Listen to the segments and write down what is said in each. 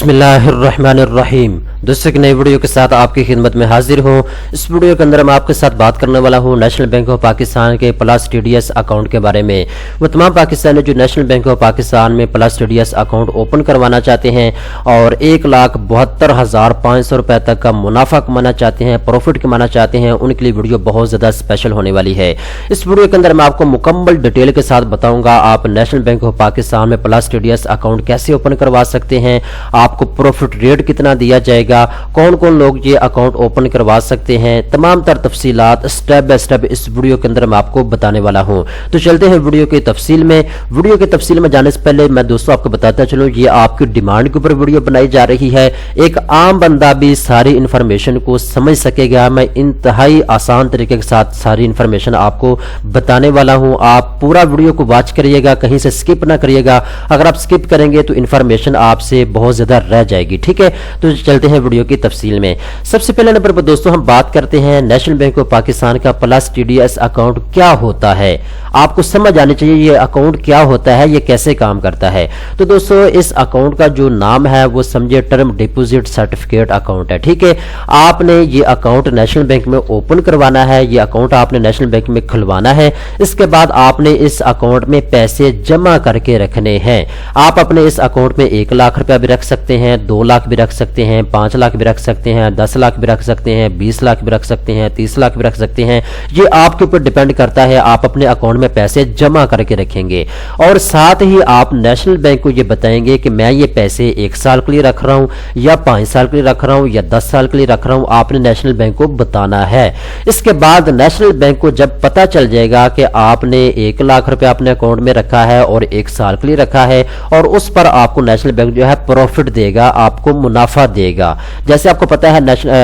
बिस्मिल्लाहिर्रहमानिर्रहीम। दोस्तों, एक नई वीडियो के साथ आपकी खिदमत में हाजिर हूँ। इस वीडियो के अंदर मैं आपके साथ बात करने वाला हूँ नेशनल बैंक ऑफ पाकिस्तान के प्लस TDS अकाउंट के बारे में। वो तमाम पाकिस्तानी जो नेशनल बैंक ऑफ पाकिस्तान में प्लस TDS अकाउंट ओपन करवाना चाहते हैं और 1,72,500 रुपए तक का मुनाफा कमाना चाहते हैं, प्रॉफिट कमाना चाहते हैं, उनके लिए वीडियो बहुत ज़्यादा स्पेशल होने वाली है। इस वीडियो के अंदर मैं आपको मुकम्मल डिटेल के साथ बताऊँगा आप नेशनल बैंक ऑफ पाकिस्तान में प्लस TDS अकाउंट कैसे ओपन करवा सकते हैं, आपको प्रॉफिट रेट कितना दिया जाएगा, कौन कौन लोग ये अकाउंट ओपन करवा सकते हैं, तमाम तर तफसीलात स्टेप बाय स्टेप इस वीडियो के अंदर मैं आपको बताने वाला हूं। तो चलते हैं वीडियो की तफसील में। वीडियो की तफसील में जाने से पहले मैं दोस्तों आपको बताता चलूं, ये आपकी डिमांड के ऊपर वीडियो बनाई जा रही है। एक आम बंदा भी सारी इंफॉर्मेशन को समझ सकेगा। मैं इंतहाई आसान तरीके के साथ सारी इंफॉर्मेशन आपको बताने वाला हूं। आप पूरा वीडियो को वॉच करिएगा, कहीं से स्किप ना करिएगा। अगर आप स्किप करेंगे तो इंफॉर्मेशन आपसे बहुत ज्यादा रह जाएगी। ठीक है, तो चलते हैं वीडियो की तफसील में। सबसे पहले नंबर पर दोस्तों हम बात करते हैं नेशनल बैंक ऑफ पाकिस्तान का प्लस TDS अकाउंट क्या होता है। आपको समझ आनी चाहिए ये अकाउंट क्या होता है, ये कैसे काम करता है। तो दोस्तों, इस अकाउंट का जो नाम है वो समझे टर्म डिपॉजिट सर्टिफिकेट अकाउंट है। ठीक है, आपने ये अकाउंट नेशनल बैंक में ओपन करवाना है, ये अकाउंट आपने नेशनल बैंक में खुलवाना है। इसके बाद आपने इस अकाउंट में पैसे जमा करके रखने हैं। आप अपने इस अकाउंट में 1 लाख रुपया भी रख सकते हैं, 2 लाख भी रख सकते हैं, 5 लाख भी रख सकते हैं, 10 लाख भी रख सकते हैं, 20 लाख भी रख सकते हैं, 30 लाख भी रख सकते हैं। ये आपके ऊपर डिपेंड करता है, आप अपने अकाउंट में पैसे जमा करके रखेंगे। और साथ ही आप नेशनल बैंक को ये बताएंगे कि मैं ये पैसे 1 साल के लिए रख रहा हूं या 5 साल के लिए रख रहा हूं या 10 साल के लिए रख रहा हूं। आपने नेशनल बैंक को बताना है। इसके बाद नेशनल बैंक को जब पता चल जाएगा कि आपने 1 लाख रुपया अपने अकाउंट में रखा है और 1 साल के लिए रखा है, और उस पर आपको नेशनल बैंक जो है प्रॉफिट देगा, आपको मुनाफा देगा। जैसे आपको पता है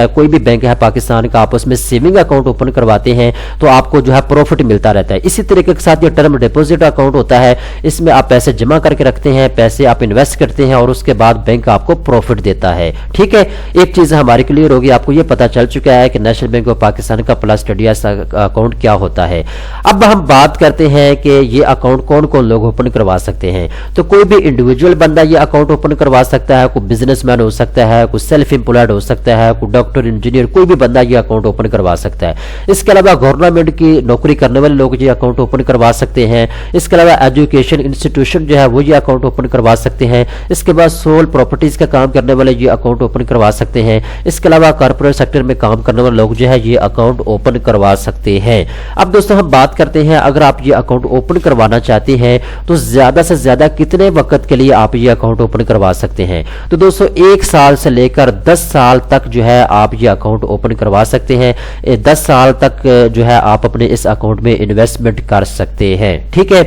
कोई भी बैंक है पाकिस्तान का, आप उसमें सेविंग अकाउंट ओपन करवाते हैं तो आपको जो है प्रॉफिट मिलता रहता है। इसी तरीके के साथ ये टर्म डिपॉजिट अकाउंट होता है, इसमें आप पैसे जमा करके रखते हैं, पैसे आप इन्वेस्ट करते हैं और उसके बाद बैंक आपको प्रॉफिट देता है। ठीक है, एक चीज हमारी क्लियर होगी, आपको ये पता चल चुका है कि नेशनल बैंक ऑफ पाकिस्तान का प्लस TDS अकाउंट क्या होता है। अब हम बात करते हैं कि ये अकाउंट कौन कौन लोग ओपन करवा सकते हैं। तो कोई भी इंडिविजुअल बंदा ये अकाउंट ओपन करवा सकता है, कोई बिजनेसमैन हो सकता है, कोई सेल्फ एम्प्लॉयड हो सकता है, कोई डॉक्टर, इंजीनियर, कोई भी बंदा ये अकाउंट ओपन करवा सकता है। इसके अलावा गवर्नमेंट की नौकरी करने वाले लोग ये अकाउंट ओपन करवा सकते हैं। इसके अलावा एजुकेशन इंस्टीट्यूशन जो है वो ये अकाउंट ओपन करवा सकते हैं। इसके बाद सोल प्रॉपर्टीज का काम करने वाले ये अकाउंट ओपन करवा सकते हैं। इसके अलावा कॉर्पोरेट सेक्टर में काम करने वाले लोग जो है ये अकाउंट ओपन करवा सकते हैं। अब दोस्तों हम बात करते हैं, अगर आप ये अकाउंट ओपन करवाना चाहते हैं तो ज्यादा से ज्यादा कितने वक्त के लिए आप ये अकाउंट ओपन करवा सकते हैं। तो दोस्तों 1 साल से लेकर 10 साल तक जो है आप ये अकाउंट ओपन करवा सकते हैं। 10 साल तक जो है आप अपने इस अकाउंट में इन्वेस्टमेंट कर सकते हैं। ठीक है,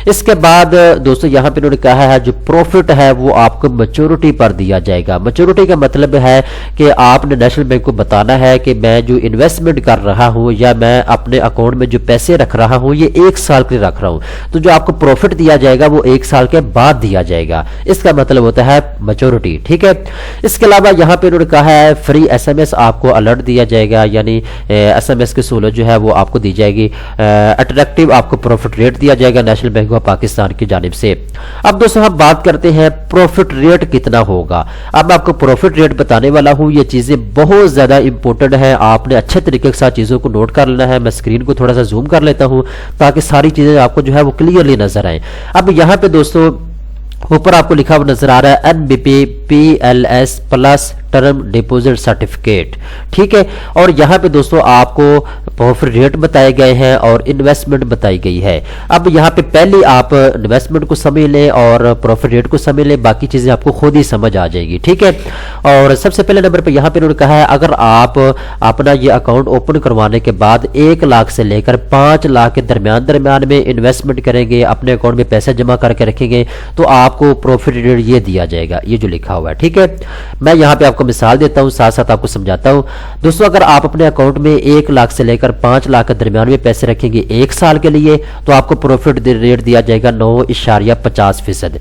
इसके बाद दोस्तों यहाँ पे उन्होंने कहा है जो प्रॉफिट है वो आपको मैच्योरिटी पर दिया जाएगा। मैच्योरिटी का मतलब है कि आपने नेशनल बैंक को बताना है कि मैं जो इन्वेस्टमेंट कर रहा हूं या मैं अपने अकाउंट में जो पैसे रख रहा हूं ये 1 साल के लिए रख रहा हूं, तो जो आपको प्रॉफिट दिया जाएगा वो 1 साल के बाद दिया जाएगा। इसका मतलब होता है मैच्योरिटी। ठीक है, इसके अलावा यहाँ पे उन्होंने कहा है फ्री SMS आपको अलर्ट दिया जाएगा, यानी SMS की सहूलत जो है वो आपको दी जाएगी। अट्रैक्टिव आपको प्रॉफिट रेट दिया जाएगा नेशनल बैंक ऑफ पाकिस्तान की जानिब से। अब दोस्तों हम बात करते हैं प्रॉफिट रेट कितना होगा। अब मैं आपको प्रॉफिट रेट बताने वाला हूं, ये चीजें बहुत ज्यादा इंपॉर्टेंट है, आपने अच्छे तरीके के साथ चीजों को नोट कर लेना है। मैं स्क्रीन को थोड़ा सा जूम कर लेता हूं ताकि सारी चीजें आपको जो है वो क्लियरली नजर आए। अब यहाँ पे दोस्तों ऊपर आपको लिखा हुआ नजर आ रहा है NBP PLS plus term deposit certificate. ठीक है, और यहाँ पे दोस्तों आपको प्रॉफिट रेट बताए गए हैं और इन्वेस्टमेंट बताई गई है। अब यहाँ पे पहले आप इन्वेस्टमेंट को समझ लें और प्रॉफिट रेट को समझ लें, बाकी चीजें आपको खुद ही समझ आ जाएगी। ठीक है, और सबसे पहले नंबर पे यहाँ पे उन्होंने कहा है अगर आप अपना ये अकाउंट ओपन करवाने के बाद 1 लाख से लेकर 5 लाख के दरमियान में इन्वेस्टमेंट करेंगे, अपने अकाउंट में पैसे जमा करके रखेंगे, तो आपको प्रॉफिट रेट ये दिया जाएगा, ये जो लिखा हुआ है। ठीक है, मैं यहाँ पे आपको मिसाल देता हूं, साथ साथ आपको समझाता हूं। दोस्तों अगर आप अपने अकाउंट में 1 लाख से लेकर 5 लाख के दरमियान में पैसे रखेंगे 1 साल के लिए, तो आपको प्रॉफिट रेट दिया जाएगा 9.50%।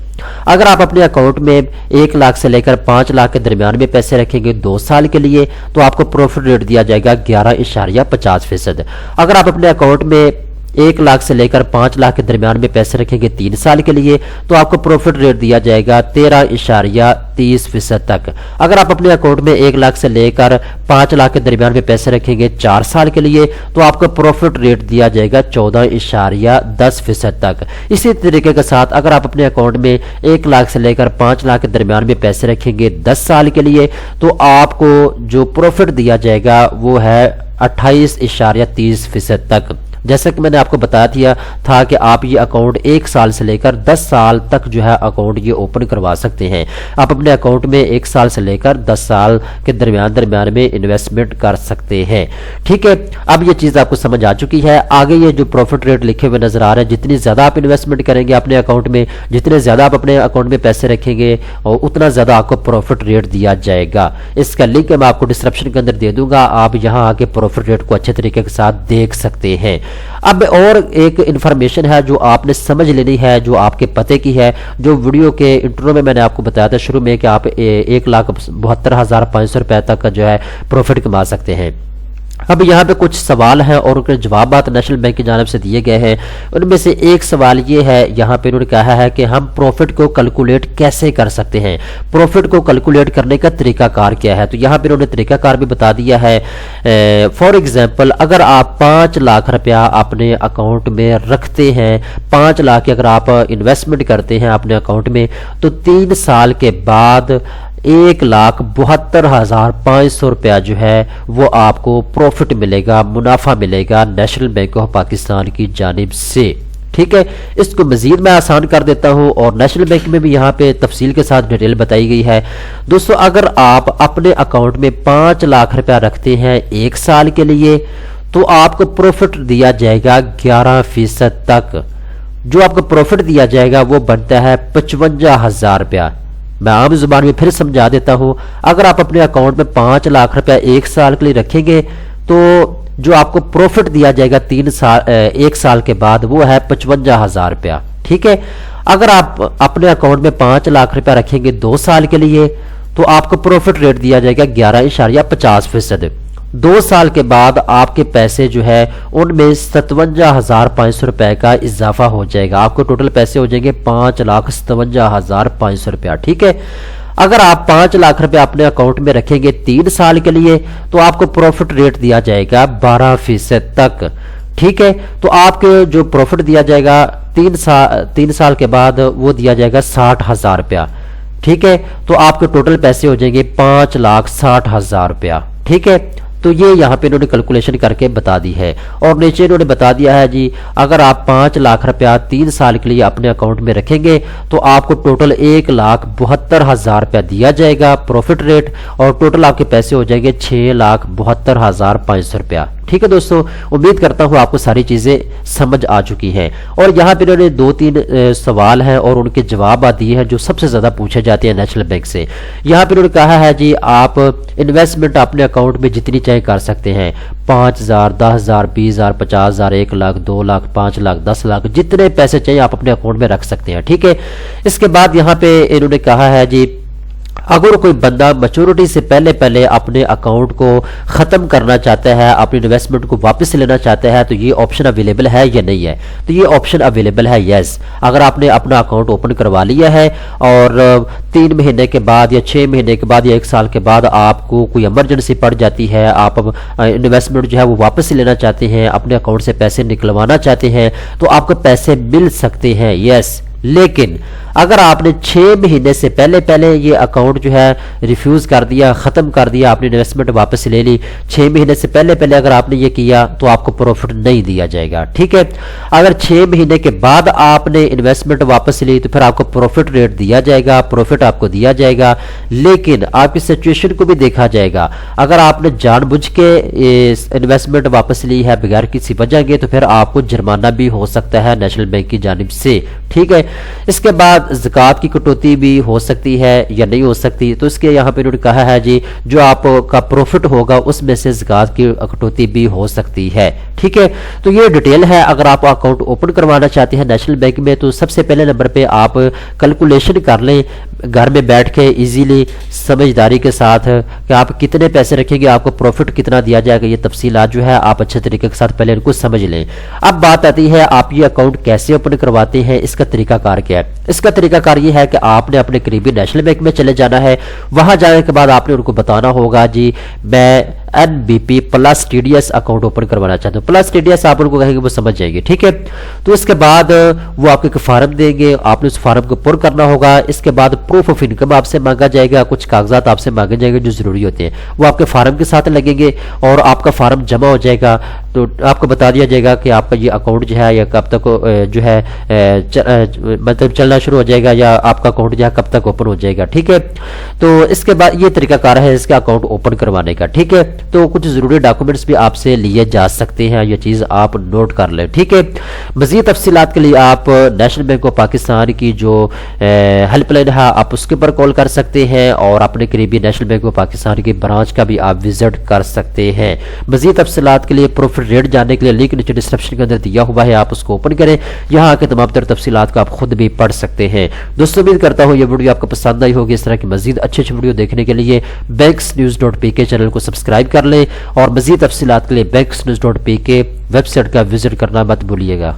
अगर आप अपने अकाउंट में 1 लाख से लेकर 5 लाख के दरमियान में पैसे रखेंगे 2 साल के लिए, तो आपको प्रॉफिट रेट दिया जाएगा 11.50%। अगर आप अपने अकाउंट में 1 लाख से लेकर 5 लाख के दरमियान में पैसे रखेंगे 3 साल के लिए तो आपको प्रॉफिट रेट दिया जाएगा 13.30% तक। अगर आप अपने अकाउंट में 1 लाख से लेकर 5 लाख के दरमियान में पैसे रखेंगे 4 साल के लिए तो आपको प्रॉफिट रेट दिया जाएगा 14.10% तक। इसी तरीके के साथ अगर आप अपने अकाउंट में 1 लाख से लेकर 5 लाख के दरमियान में पैसे रखेंगे 10 साल के लिए तो आपको जो प्रॉफिट दिया जाएगा वो है 28.30% तक। जैसा कि मैंने आपको बता दिया था कि आप ये अकाउंट 1 साल से लेकर 10 साल तक जो है अकाउंट ये ओपन करवा सकते हैं। आप अपने अकाउंट में 1 साल से लेकर 10 साल के दरमियान में इन्वेस्टमेंट कर सकते हैं। ठीक है, अब ये चीज़ आपको समझ आ चुकी है। आगे ये जो प्रॉफिट रेट लिखे हुए नजर आ रहे हैं, जितनी ज़्यादा आप इन्वेस्टमेंट करेंगे अपने अकाउंट में, जितने ज़्यादा आप अपने अकाउंट में पैसे रखेंगे और उतना ज़्यादा आपको प्रॉफिट रेट दिया जाएगा। इसका लिंक मैं आपको डिस्क्रिप्शन के अंदर दे दूंगा, आप यहाँ आके प्रॉफिट रेट को अच्छे तरीके के साथ देख सकते हैं। अब और एक इंफॉर्मेशन है जो आपने समझ लेनी है, जो आपके पते की है, जो वीडियो के इंट्रो में मैंने आपको बताया था शुरू में कि आप 1,72,500 रुपए तक का जो है प्रॉफिट कमा सकते हैं। अब यहाँ पे कुछ सवाल हैं और उनके जवाब नेशनल बैंक की जानिब से दिए गए हैं। उनमें से एक सवाल ये है, यहाँ पे उन्होंने कहा है कि हम प्रॉफिट को कैलकुलेट कैसे कर सकते हैं, प्रॉफिट को कैलकुलेट करने का तरीकाकार क्या है। तो यहाँ पे उन्होंने तरीकाकार भी बता दिया है। फॉर एग्जांपल अगर आप 5 लाख रुपया अपने अकाउंट में रखते हैं, 5 लाख की अगर आप इन्वेस्टमेंट करते हैं अपने अकाउंट में तो 3 साल के बाद 1,72,500 रुपया जो है वो आपको प्रॉफिट मिलेगा, मुनाफा मिलेगा नेशनल बैंक ऑफ पाकिस्तान की जानिब से। ठीक है, इसको मजीद मैं आसान कर देता हूं और नेशनल बैंक में भी यहाँ पे तफसील के साथ डिटेल बताई गई है। दोस्तों अगर आप अपने अकाउंट में 5 लाख रुपया रखते हैं 1 साल के लिए तो आपको प्रॉफिट दिया जाएगा 11% तक। जो आपको प्रॉफिट दिया जाएगा वो बनता है 55,000 रुपया। मैं आम जुबान में फिर समझा देता हूं, अगर आप अपने अकाउंट में 5 लाख रुपया 1 साल के लिए रखेंगे तो जो आपको प्रॉफिट दिया जाएगा 1 साल के बाद वो है 55,000 रुपया। ठीक है, अगर आप अपने अकाउंट में 5 लाख रुपया रखेंगे 2 साल के लिए तो आपको प्रॉफिट रेट दिया जाएगा 11.50%। 2 साल के बाद आपके पैसे जो है उनमें 57,500 रुपए का इजाफा हो जाएगा। आपको टोटल पैसे हो जाएंगे 5,57,500 रुपया। ठीक है, अगर आप 5 लाख रुपए अपने अकाउंट में रखेंगे 3 साल के लिए तो आपको प्रॉफिट रेट दिया जाएगा 12% तक। ठीक है, तो आपके जो प्रॉफिट दिया जाएगा 3 साल के बाद वो दिया जाएगा 60,000 रुपया। ठीक है, तो आपके टोटल पैसे हो जाएंगे 5,60,000 रुपया। ठीक है, तो ये यहाँ पे इन्होंने कैलकुलेशन करके बता दी है और नीचे इन्होंने बता दिया है जी अगर आप 5 लाख रुपया 3 साल के लिए अपने अकाउंट में रखेंगे तो आपको टोटल 1,72,000 रुपया दिया जाएगा प्रॉफिट रेट और टोटल आपके पैसे हो जाएंगे 6,72,500 रुपया। ठीक है दोस्तों, उम्मीद करता हूँ आपको सारी चीजें समझ आ चुकी हैं। और यहाँ पे इन्होंने 2-3 सवाल हैं और उनके जवाब दिए हैं जो सबसे ज्यादा पूछे जाते हैं नेशनल बैंक से। यहाँ पे इन्होंने कहा है जी आप इन्वेस्टमेंट अपने अकाउंट में जितनी चाहे कर सकते हैं, 5,000, 10,000, 20,000, 50,000, 1 लाख, 2 लाख, 5 लाख, 10 लाख, जितने पैसे चाहिए आप अपने अकाउंट में रख सकते हैं। ठीक है, इसके बाद यहाँ पे इन्होंने कहा है जी अगर कोई बंदा मैच्योरिटी से पहले अपने अकाउंट को खत्म करना चाहता है, अपनी इन्वेस्टमेंट को वापस लेना चाहता है तो ये ऑप्शन अवेलेबल है या नहीं है। तो ये ऑप्शन अवेलेबल है यस। अगर आपने अपना अकाउंट ओपन करवा लिया है और 3 महीने के बाद या 6 महीने के बाद या 1 साल के बाद आपको कोई इमरजेंसी पड़ जाती है, आप इन्वेस्टमेंट जो है वो वापस लेना चाहते हैं, अपने अकाउंट से पैसे निकलवाना चाहते हैं तो आपको पैसे मिल सकते हैं यस। लेकिन अगर आपने 6 महीने से पहले ये अकाउंट जो है रिफ्यूज कर दिया, खत्म कर दिया, आपने इन्वेस्टमेंट वापस ले ली, 6 महीने से पहले अगर आपने ये किया तो आपको प्रॉफिट नहीं दिया जाएगा। ठीक है, अगर 6 महीने के बाद आपने इन्वेस्टमेंट वापस ली तो फिर आपको प्रॉफिट रेट दिया जाएगा, प्रॉफिट आपको दिया जाएगा। लेकिन आपकी सिचुएशन को भी देखा जाएगा, अगर आपने जानबूझ के इन्वेस्टमेंट वापस ली है बगैर किसी वजह के तो फिर आपको जुर्माना भी हो सकता है नेशनल बैंक की जानिब से। ठीक है, اس کے بعد زکوٰۃ کی کٹوتی بھی ہو سکتی ہے یا نہیں ہو سکتی، تو اس کے یہاں پہ انہوں نے کہا ہے جی جو آپ کا پروفٹ ہوگا اس میں سے زکوٰۃ کی کٹوتی بھی ہو سکتی ہے، ٹھیک ہے۔ تو یہ ڈیٹیل ہے، اگر آپ اکاؤنٹ اوپن کروانا چاہتے ہیں نیشنل بینک میں تو سب سے پہلے نمبر پہ آپ کیلکولیشن کر لیں گھر میں بیٹھ کے ایزیلی سمجھداری کے ساتھ کہ آپ کتنے پیسے رکھیں گے، آپ کو پروفٹ کتنا دیا جائے گا، یہ تفصیلات جو ہے آپ اچھے طریقے کے ساتھ پہلے ان کو سمجھ لیں۔ اب بات آتی ہے آپ یہ اکاؤنٹ کیسے اوپن کرواتے ہیں، اس کا طریقہ کار کیا ہے۔ اس کا طریقہ کار یہ ہے کہ آپ نے اپنے قریبی نیشنل بینک میں چلے جانا ہے، وہاں جانے کے بعد آپ نے ان کو بتانا ہوگا جی میں NBP plus TDS account open کروانا چاہتا ہوں۔ پلس TDS آپ ان کو کہیں گے وہ سمجھ جائیں گے، ٹھیک ہے۔ تو اس کے بعد وہ آپ کو ایک فارم دیں گے، آپ نے اس فارم کو پر کرنا ہوگا۔ اس کے بعد پروف آف انکم آپ سے مانگا جائے گا، کچھ کاغذات آپ سے مانگے جائیں گے جو ضروری ہوتے ہیں، وہ آپ کے فارم کے ساتھ لگیں گے اور آپ کا فارم جمع ہو جائے گا تو آپ کو بتا دیا جائے گا کہ آپ کا یہ اکاؤنٹ جو ہے یا کب تک جو ہے مطلب چلنا شروع ہو جائے گا یا آپ کا اکاؤنٹ جو ہے کب تک اوپن ہو جائے گا، ٹھیک ہے۔ تو اس کے بعد یہ طریقہ کار ہے اس کا اکاؤنٹ اوپن کروانے کا، ٹھیک ہے۔ تو کچھ ضروری ڈاکومنٹس بھی آپ سے لیے جا سکتے ہیں، یہ چیز آپ نوٹ کر لیں، ٹھیک ہے۔ مزید تفصیلات کے لیے آپ نیشنل بینک آف پاکستان کی جو ہیلپ لائن ہے آپ اس کے پر کال کر سکتے ہیں اور اپنے قریبی نیشنل بینک آف پاکستان کی برانچ کا بھی آپ وزٹ کر سکتے ہیں۔ مزید تفصیلات کے لیے پروفٹ ریٹ جاننے کے لیے لنک نیچے ڈسکرپشن کے اندر دیا ہوا ہے، آپ اس کو اوپن کریں، یہاں کے تمام تر تفصیلات کو آپ خود بھی پڑھ سکتے ہیں۔ دوستو امید کرتا ہوں یہ ویڈیو آپ کو پسند آئی ہوگی، اس طرح کی مزید اچھے ویڈیو دیکھنے کے لیے banksnews.pk چینل کو سبسکرائب کر لیں اور مزید تفصیلات کے لیے banksnews.pk ویب سائٹ کا وزٹ کرنا مت بھولیے گا۔